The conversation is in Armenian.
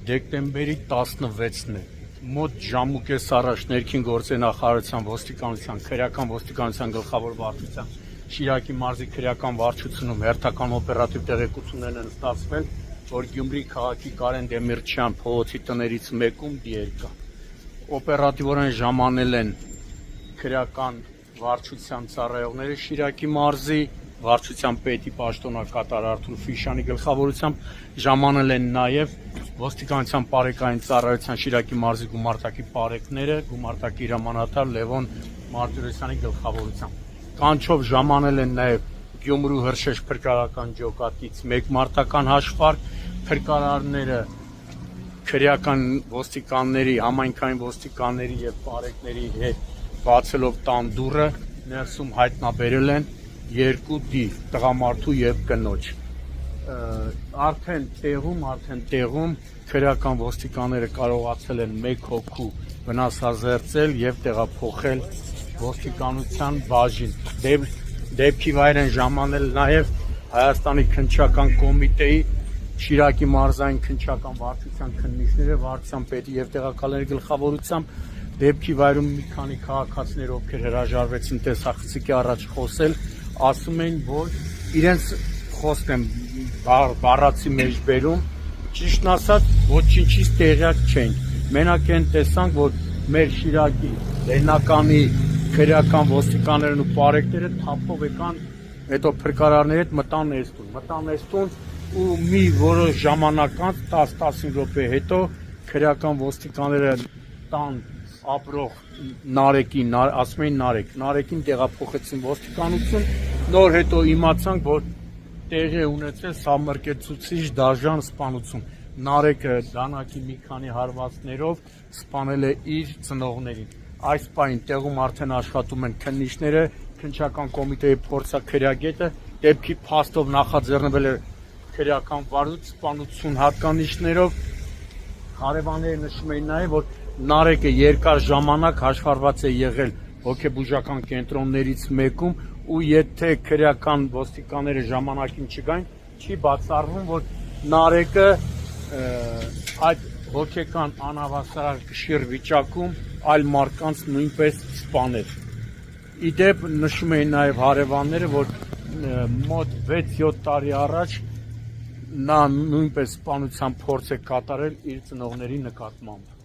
Դեկտեմբերի 16-ն է, մոտ ժամուկես առաջ ներքին գործերի նախարարության ոստիկանության, քրեական ոստիկանության գլխավոր վարչության Շիրակի մարզի քրեական վարչությունում հերթական օպերատիվ տեղեկություններ են ստացվել, որ Գյումրի քաղաքի Կարեն Դեմիրճյան փողոցի տներից մեկում դիեր կա։ Օպերատիվորեն ժամանել են քրեական վարչության ծառայողները Շիրակի մարզի, վարչության պետի պաշտոնակատար Արթուր Ֆիշյանի գլխավորությամբ, ժամանել են նաև ոստիկանության պարեկային ծառայության Շիրակի մարզի գումարտակի պարեկները, գումարտակի հրամանատար Լևոն Մարտիրոսյանի գլխավորությամբ։ Կանչով ժամանել են նաև Գյումրու Հրշեջ փրկարարական ջոկատից մեկ մարտական հաշվարկ, փրկարարները քրեական ոստիկանների, համայնքային ոստիկանների եւ պարեկների հետ բացելով տան դուռը ներսում հայտնաբերել են երկու դիր, տղամարդու եւ կնոջ։ Արդեն տեղում քրեական ոստիկանները կարողացել են մեկ հոգու վնասազերծել եւ տեղափոխել ոստիկանության բաժին։ Դեպքի վայր են ժամանել նաեւ Հայաստանի քննչական կոմիտեի Շիրակի մարզային քննչական վարչության քննիչները, վարչության պետի եւ տեղակալների գլխավորությամբ դեպքի վայրում մի քանի քաղաքացիներ, ովքեր հրաժարվեցին տեսախցիկի առաջ խոսել, ասում են, որ իրենց խոսքն են բառացի մեջ բերում, ճիշտն ասած, ոչինչից տեղյակ չենք։ Մենակ են տեսանք, որ մեր Շիրակի լեննականի քրեական ոստիկաններն ու պարեկները թափով եկան, հետո փրկարարների հետ մտան էստուն ու մի որոշ ժամանակ անց 10-15 րոպե հետո քրեական ոստիկանները տան ապրող Նարեկին, ասում էին Նարեկին տեղափոխեցին ոստիկանություն, նոր հետո իմացանք, որ տեղի ունեցել սահմռկեցուցիչ դաժան սպանություն։ Նարեկը դանակի մի քանի հարվածներով սպանել է իր ծնողներին։ Այս պահին տեղում արդեն աշխատում են քննիչները, քննչական կոմիտեի փորձաքրեագետը, դեպքի փաստով նախաձեռնվել է քրեական վարույթ սպանություն հատկանիշներով։ Հարևանները նշում էին նաև, որ Նարեկը երկար ժամանակ հաշվառված է եղել հոգեբուժական կենտրոններից մեկում ու եթե քրեական ոստիկանները ժամանակին չգային, չի բացառվում, որ Նարեկը այդ հոգեկան անհավասարակշիռ վիճակում այլ մարդկանց նույնպես սպաներ։ Իդեպ նշում էին նաև հարևանները, որ մոտ 6-7 տարի առաջ նա նույնպես սպանության փորձ է կատարել իր ծնողների նկատմամբ։